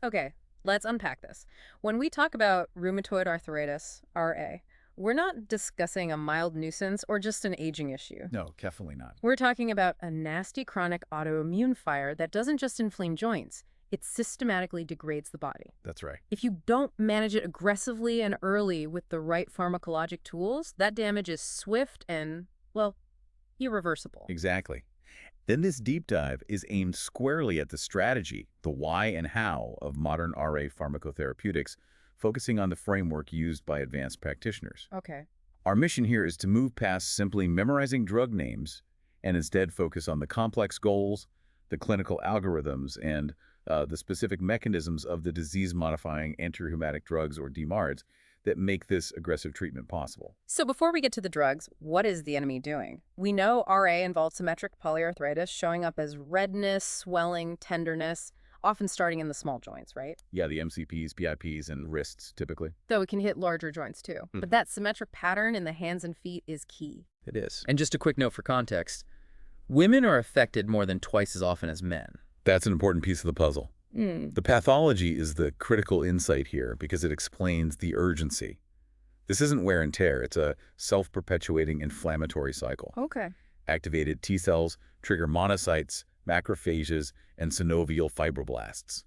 Okay, let's unpack this. When we talk about rheumatoid arthritis, RA, we're not discussing a mild nuisance or just an aging issue. No, definitely not. We're talking about a nasty chronic autoimmune fire that doesn't just inflame joints, it systematically degrades the body. That's right. If you don't manage it aggressively and early with the right pharmacologic tools, that damage is swift and, well, irreversible. Exactly. Then this deep dive is aimed squarely at the strategy, the why and how of modern RA pharmacotherapeutics, focusing on the framework used by advanced practitioners. Okay. Our mission here is to move past simply memorizing drug names and instead focus on the complex goals, the clinical algorithms, and the specific mechanisms of the disease-modifying antirheumatic drugs, or DMARDs, that make this aggressive treatment possible. So before we get to the drugs, what is the enemy doing? We know RA involves symmetric polyarthritis showing up as redness, swelling, tenderness, often starting in the small joints, right? Yeah, the MCPs, PIPs, and wrists, typically. Though it can hit larger joints too. But that symmetric pattern in the hands and feet is key. It is. And just a quick note for context, women are affected more than twice as often as men. That's an important piece of the puzzle. The pathology is the critical insight here because it explains the urgency. This isn't wear and tear. It's a self-perpetuating inflammatory cycle. Okay. Activated T cells trigger monocytes, macrophages, and synovial fibroblasts.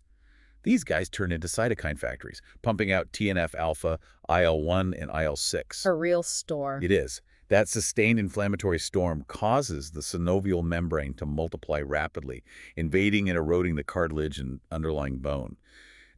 These guys turn into cytokine factories, pumping out TNF-alpha, IL-1, and IL-6. A real store. It is. That sustained inflammatory storm causes the synovial membrane to multiply rapidly, invading and eroding the cartilage and underlying bone.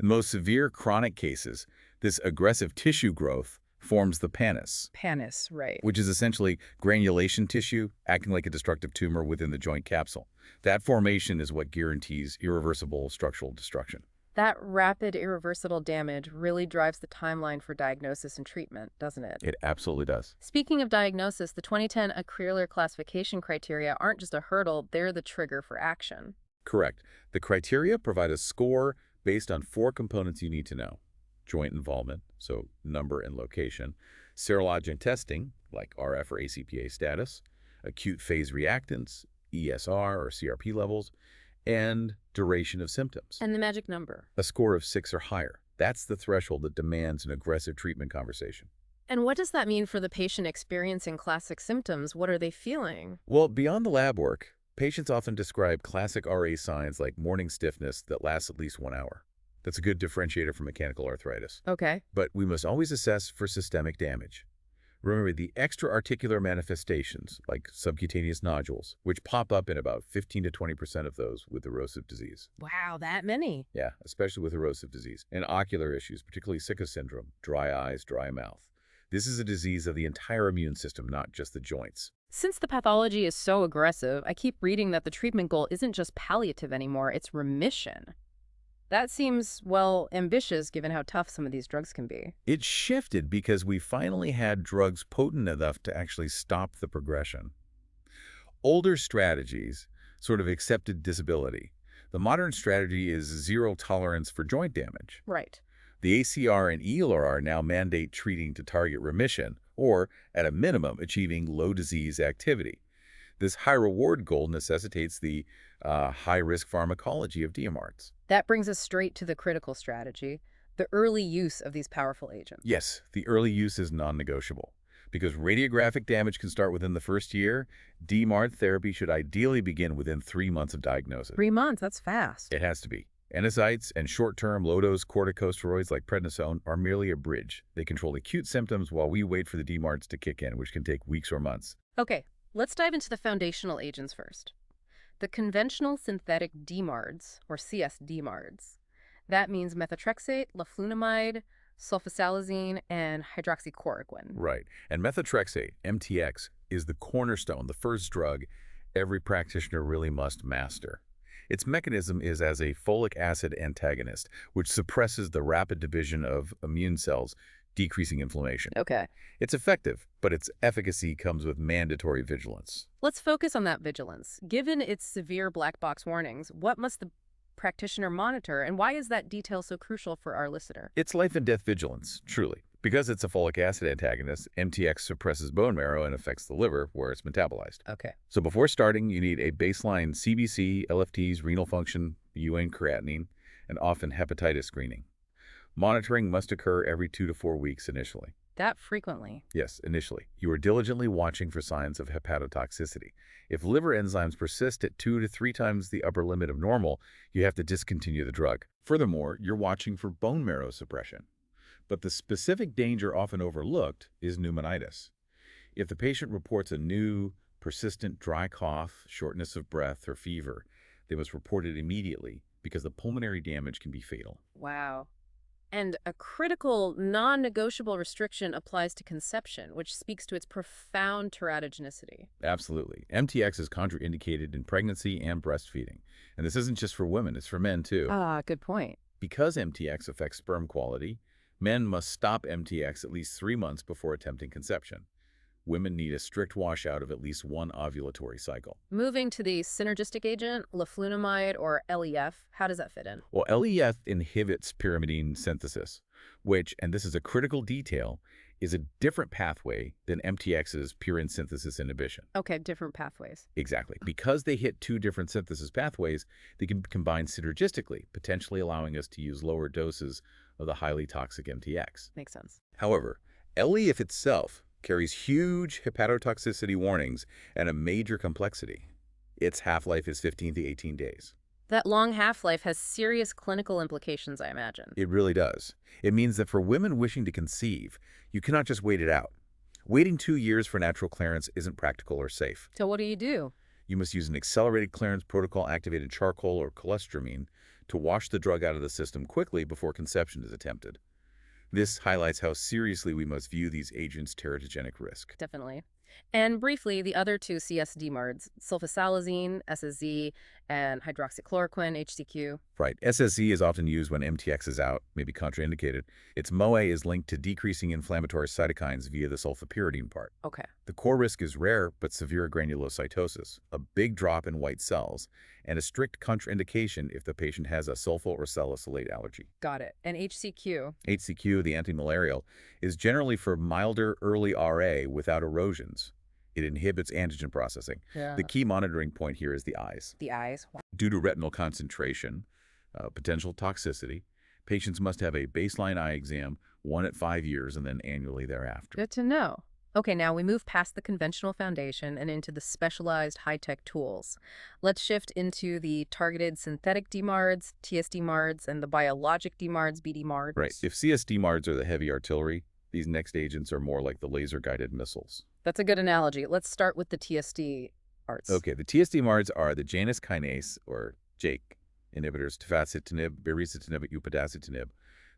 In the most severe chronic cases, this aggressive tissue growth forms the pannus, Pannus, right. which is essentially granulation tissue acting like a destructive tumor within the joint capsule. That formation is what guarantees irreversible structural destruction. That rapid, irreversible damage really drives the timeline for diagnosis and treatment, doesn't it? It absolutely does. Speaking of diagnosis, the 2010 EULAR classification criteria aren't just a hurdle, they're the trigger for action. Correct. The criteria provide a score based on 4 components you need to know. Joint involvement, so number and location, serologic testing, like RF or ACPA status, acute phase reactants, ESR or CRP levels, and duration of symptoms. And the magic number. A score of 6 or higher. That's the threshold that demands an aggressive treatment conversation. And what does that mean for the patient experiencing classic symptoms? What are they feeling? Well, beyond the lab work, patients often describe classic RA signs like morning stiffness that lasts at least 1 hour. That's a good differentiator from mechanical arthritis. Okay. But we must always assess for systemic damage. Remember, the extra-articular manifestations, like subcutaneous nodules, which pop up in about 15 to 20% of those with erosive disease. Wow, that many. Yeah, especially with erosive disease. And ocular issues, particularly Sicca syndrome, dry eyes, dry mouth. This is a disease of the entire immune system, not just the joints. Since the pathology is so aggressive, I keep reading that the treatment goal isn't just palliative anymore, it's remission. That seems, well, ambitious given how tough some of these drugs can be. It shifted because we finally had drugs potent enough to actually stop the progression. Older strategies sort of accepted disability. The modern strategy is zero tolerance for joint damage. Right. The ACR and EULAR now mandate treating to target remission, or, at a minimum, achieving low disease activity. This high-reward goal necessitates the high-risk pharmacology of DMARDs. That brings us straight to the critical strategy, the early use of these powerful agents. Yes, the early use is non-negotiable. Because radiographic damage can start within the first year, DMARD therapy should ideally begin within 3 months of diagnosis. 3 months, that's fast. It has to be. NSAIDs and short-term low-dose corticosteroids like prednisone are merely a bridge. They control acute symptoms while we wait for the DMARDs to kick in, which can take weeks or months. Okay, let's dive into the foundational agents first. The conventional synthetic DMARDs, or CS-DMARDs. That means methotrexate, leflunomide, sulfasalazine, and hydroxychloroquine. Right. And methotrexate, MTX, is the cornerstone, the first drug every practitioner really must master. Its mechanism is as a folic acid antagonist, which suppresses the rapid division of immune cells, decreasing inflammation. Okay. It's effective, but its efficacy comes with mandatory vigilance. Let's focus on that vigilance. Given its severe black box warnings, what must the practitioner monitor, and why is that detail so crucial for our listener? It's life and death vigilance, truly. Because it's a folic acid antagonist, MTX suppresses bone marrow and affects the liver, where it's metabolized. Okay. So before starting, you need a baseline CBC, LFTs, renal function, UN creatinine, and often hepatitis screening. Monitoring must occur every 2 to 4 weeks initially. That frequently. Yes, initially. You are diligently watching for signs of hepatotoxicity. If liver enzymes persist at 2 to 3 times the upper limit of normal, you have to discontinue the drug. Furthermore, you're watching for bone marrow suppression. But the specific danger often overlooked is pneumonitis. If the patient reports a new, persistent dry cough, shortness of breath, or fever, they must report it immediately because the pulmonary damage can be fatal. Wow. And a critical, non-negotiable restriction applies to conception, which speaks to its profound teratogenicity. Absolutely. MTX is contraindicated in pregnancy and breastfeeding. And this isn't just for women, it's for men too. Ah, good point. Because MTX affects sperm quality, men must stop MTX at least 3 months before attempting conception. Women need a strict washout of at least 1 ovulatory cycle. Moving to the synergistic agent, leflunomide or LEF, how does that fit in? Well, LEF inhibits pyrimidine synthesis, which, and this is a critical detail, is a different pathway than MTX's purine synthesis inhibition. Okay, different pathways. Exactly. Because they hit 2 different synthesis pathways, they can combine synergistically, potentially allowing us to use lower doses of the highly toxic MTX. Makes sense. However, LEF itself carries huge hepatotoxicity warnings and a major complexity. Its half-life is 15 to 18 days. That long half-life has serious clinical implications, I imagine. It really does. It means that for women wishing to conceive, you cannot just wait it out. Waiting 2 years for natural clearance isn't practical or safe. So what do? You must use an accelerated clearance protocol-activated charcoal or cholestyramine to wash the drug out of the system quickly before conception is attempted. This highlights how seriously we must view these agents' teratogenic risk. Definitely. And briefly, the other 2 CS DMARDs, sulfasalazine, SSZ, and hydroxychloroquine, HCQ. Right. SSZ is often used when MTX is out, maybe contraindicated. Its MOA is linked to decreasing inflammatory cytokines via the sulfapyridine part. Okay. The core risk is rare but severe granulocytosis, a big drop in white cells, and a strict contraindication if the patient has a sulfo or salicylate allergy. Got it. And HCQ? HCQ, the antimalarial, is generally for milder early RA without erosions. It inhibits antigen processing. Yeah. The key monitoring point here is the eyes. The eyes. Due to retinal concentration, potential toxicity, patients must have a baseline eye exam, 1 at 5 years, and then annually thereafter. Good to know. Okay, now we move past the conventional foundation and into the specialized high-tech tools. Let's shift into the targeted synthetic DMARDs, TSDMARDs, and the biologic DMARDs, BDMARDs. Right. If CSDMARDs are the heavy artillery, these next agents are more like the laser-guided missiles. That's a good analogy. Let's start with the TSD arts. Okay, the TSDMARDs are the Janus Kinase, or JAK, inhibitors, tafasitinib, baricitinib, upadacitinib.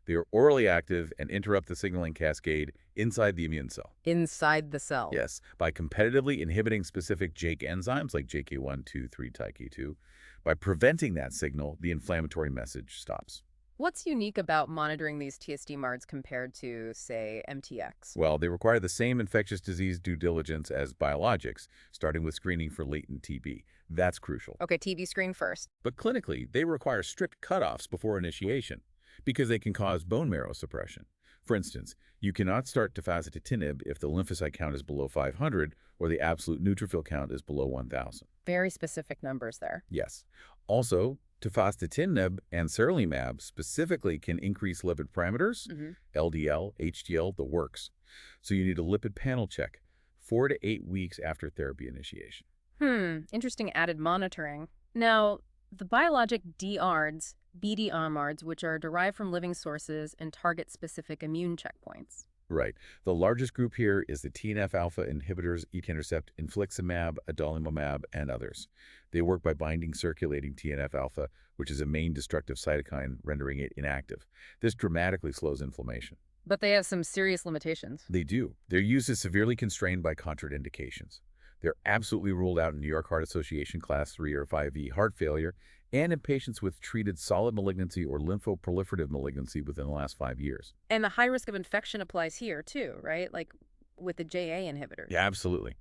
They are orally active and interrupt the signaling cascade inside the immune cell. Inside the cell. Yes, by competitively inhibiting specific JAK enzymes like JK1, 2, 3, TYK2. By preventing that signal, the inflammatory message stops. What's unique about monitoring these TSD-MARDs compared to, say, MTX? Well, they require the same infectious disease due diligence as biologics, starting with screening for latent TB. That's crucial. Okay, TB screen first. But clinically, they require strict cutoffs before initiation because they can cause bone marrow suppression. For instance, you cannot start tafasitinib if the lymphocyte count is below 500 or the absolute neutrophil count is below 1,000. Very specific numbers there. Yes. Also, tafasitinib and serlimab specifically can increase lipid parameters, LDL, HDL, the works. So you need a lipid panel check 4 to 8 weeks after therapy initiation. Interesting added monitoring. Now, the biologic DMARDs, BDMARDs, which are derived from living sources and target specific immune checkpoints. Right. The largest group here is the TNF-alpha inhibitors, etanercept, infliximab, adalimumab, and others. They work by binding circulating TNF-alpha, which is a main destructive cytokine, rendering it inactive. This dramatically slows inflammation. But they have some serious limitations. They do. Their use is severely constrained by contraindications. They're absolutely ruled out in New York Heart Association Class 3 or 5E heart failure and in patients with treated solid malignancy or lymphoproliferative malignancy within the last 5 years. And the high risk of infection applies here too, right? Like with the JA inhibitors. Yeah, absolutely.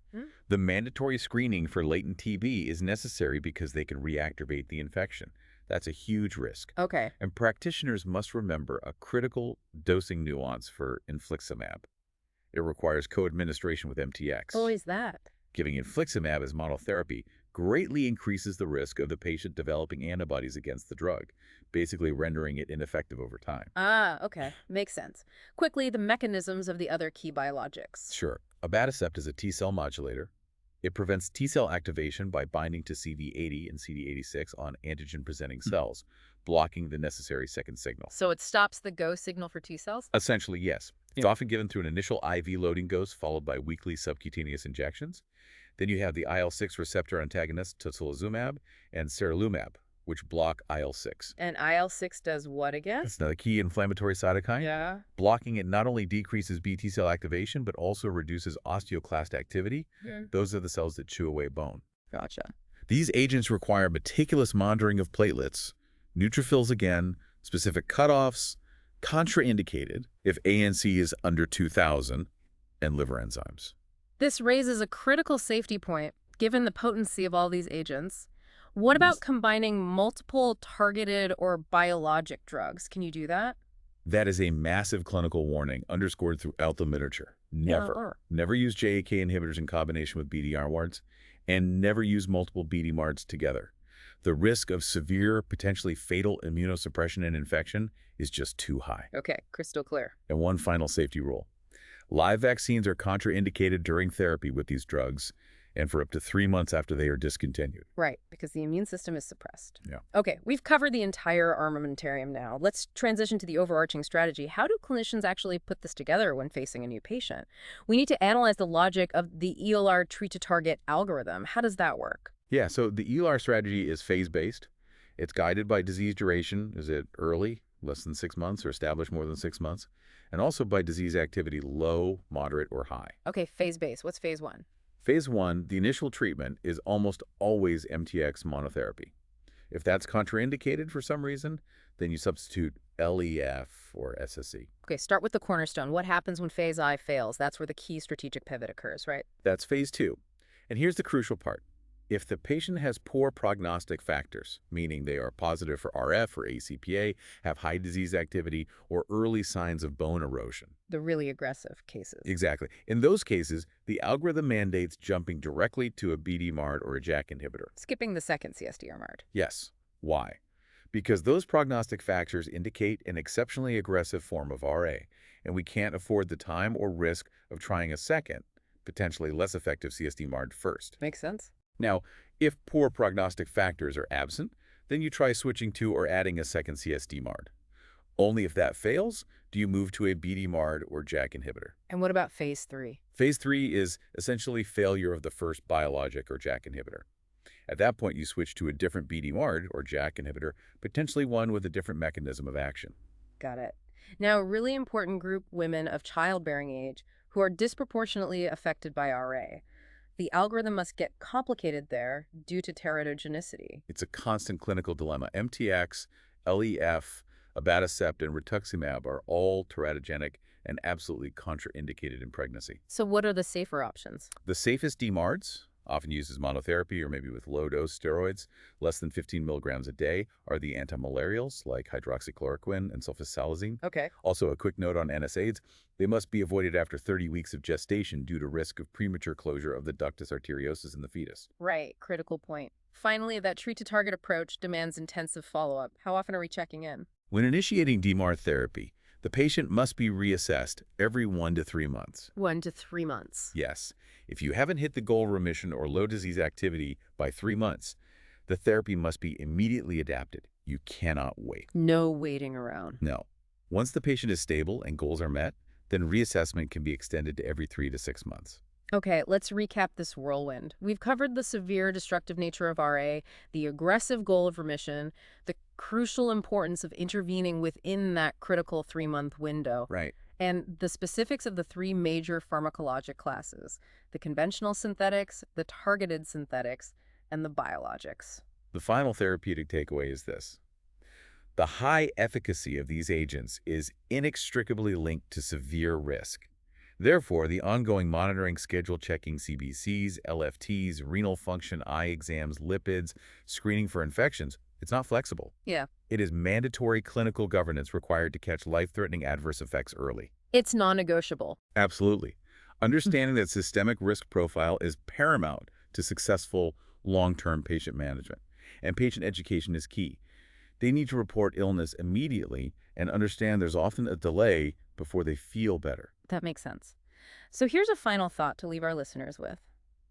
The mandatory screening for latent TB is necessary because they can reactivate the infection. That's a huge risk. Okay. And practitioners must remember a critical dosing nuance for infliximab. It requires co-administration with MTX. Always that. Giving infliximab as monotherapy greatly increases the risk of the patient developing antibodies against the drug, basically rendering it ineffective over time. Ah, okay. Makes sense. Quickly, the mechanisms of the other key biologics. Sure, abatacept is a T-cell modulator. It prevents T-cell activation by binding to CD80 and CD86 on antigen-presenting cells, blocking the necessary second signal. So it stops the go signal for T cells? Essentially, yes. It's often given through an initial IV loading dose followed by weekly subcutaneous injections. Then you have the IL-6 receptor antagonist tocilizumab and seralutinib, which block IL-6. And IL-6 does what again? It's another key inflammatory cytokine. Yeah. Blocking it not only decreases B T cell activation, but also reduces osteoclast activity. Those are the cells that chew away bone. Gotcha. These agents require meticulous monitoring of platelets, neutrophils again, specific cutoffs, contraindicated if ANC is under 2,000, and liver enzymes. This raises a critical safety point, given the potency of all these agents. What about combining multiple targeted or biologic drugs? Can you do that? That is a massive clinical warning underscored throughout the literature. Never use JAK inhibitors in combination with BDMARDs, and never use multiple BDMARDs together. The risk of severe, potentially fatal immunosuppression and infection is just too high. Okay, crystal clear. And one final safety rule. Live vaccines are contraindicated during therapy with these drugs and for up to 3 months after they are discontinued. Right, because the immune system is suppressed. Yeah. Okay, we've covered the entire armamentarium now. Let's transition to the overarching strategy. How do clinicians actually put this together when facing a new patient? We need to analyze the logic of the EULAR treat-to-target algorithm. How does that work? Yeah, so the EULAR strategy is phase-based. It's guided by disease duration. Is it early, less than 6 months, or established more than 6 months? And also by disease activity, low, moderate, or high. Okay, phase-based. What's phase 1? Phase 1, the initial treatment, is almost always MTX monotherapy. If that's contraindicated for some reason, then you substitute LEF or SSE. Okay, start with the cornerstone. What happens when phase I fails? That's where the key strategic pivot occurs, right? That's phase 2. And here's the crucial part. If the patient has poor prognostic factors, meaning they are positive for RF or ACPA, have high disease activity, or early signs of bone erosion. The really aggressive cases. Exactly. In those cases, the algorithm mandates jumping directly to a BDMARD or a JAK inhibitor. Skipping the second CSD-MARD. Yes. Why? Because those prognostic factors indicate an exceptionally aggressive form of RA, and we can't afford the time or risk of trying a second, potentially less effective CSD-MARD first. Makes sense. Now, if poor prognostic factors are absent, then you try switching to or adding a second CSD-MARD. Only if that fails do you move to a BDMARD or JAK inhibitor. And what about phase 3? Phase 3 is essentially failure of the first biologic or JAK inhibitor. At that point, you switch to a different BDMARD or JAK inhibitor, potentially one with a different mechanism of action. Got it. Now, a really important group, women of childbearing age, who are disproportionately affected by RA. The algorithm must get complicated there due to teratogenicity. It's a constant clinical dilemma. MTX, LEF, abatacept, and rituximab are all teratogenic and absolutely contraindicated in pregnancy. So what are the safer options? The safest DMARDs, often used as monotherapy or maybe with low-dose steroids, less than 15 milligrams a day, are the antimalarials like hydroxychloroquine and sulfasalazine. Okay. Also, a quick note on NSAIDs. They must be avoided after 30 weeks of gestation due to risk of premature closure of the ductus arteriosus in the fetus. Right. Critical point. Finally, that treat-to-target approach demands intensive follow-up. How often are we checking in? When initiating DMARD therapy, the patient must be reassessed every 1 to 3 months. 1 to 3 months. Yes. If you haven't hit the goal remission or low disease activity by 3 months, the therapy must be immediately adapted. You cannot wait. No waiting around. No. Once the patient is stable and goals are met, then reassessment can be extended to every 3 to 6 months. Okay, let's recap this whirlwind. We've covered the severe destructive nature of RA, the aggressive goal of remission, the crucial importance of intervening within that critical 3-month window. Right. And the specifics of the 3 major pharmacologic classes, the conventional synthetics, the targeted synthetics, and the biologics. The final therapeutic takeaway is this. The high efficacy of these agents is inextricably linked to severe risk. Therefore, the ongoing monitoring, schedule checking CBCs, LFTs, renal function, eye exams, lipids, screening for infections, it's not flexible. Yeah. It is mandatory clinical governance required to catch life-threatening adverse effects early. It's non-negotiable. Absolutely. Understanding that systemic risk profile is paramount to successful long-term patient management. And patient education is key. They need to report illness immediately and understand there's often a delay before they feel better. That makes sense. So here's a final thought to leave our listeners with.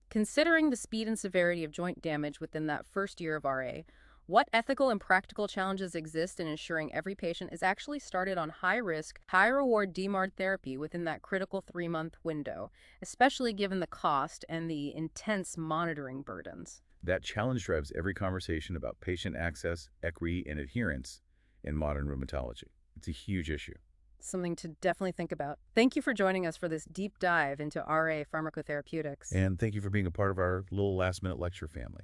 Considering the speed and severity of joint damage within that first year of RA, what ethical and practical challenges exist in ensuring every patient is actually started on high-risk, high-reward DMARD therapy within that critical 3-month window, especially given the cost and the intense monitoring burdens? That challenge drives every conversation about patient access, equity, and adherence in modern rheumatology. It's a huge issue. Something to definitely think about. Thank you for joining us for this deep dive into RA pharmacotherapeutics. And thank you for being a part of our little last-minute lecture family.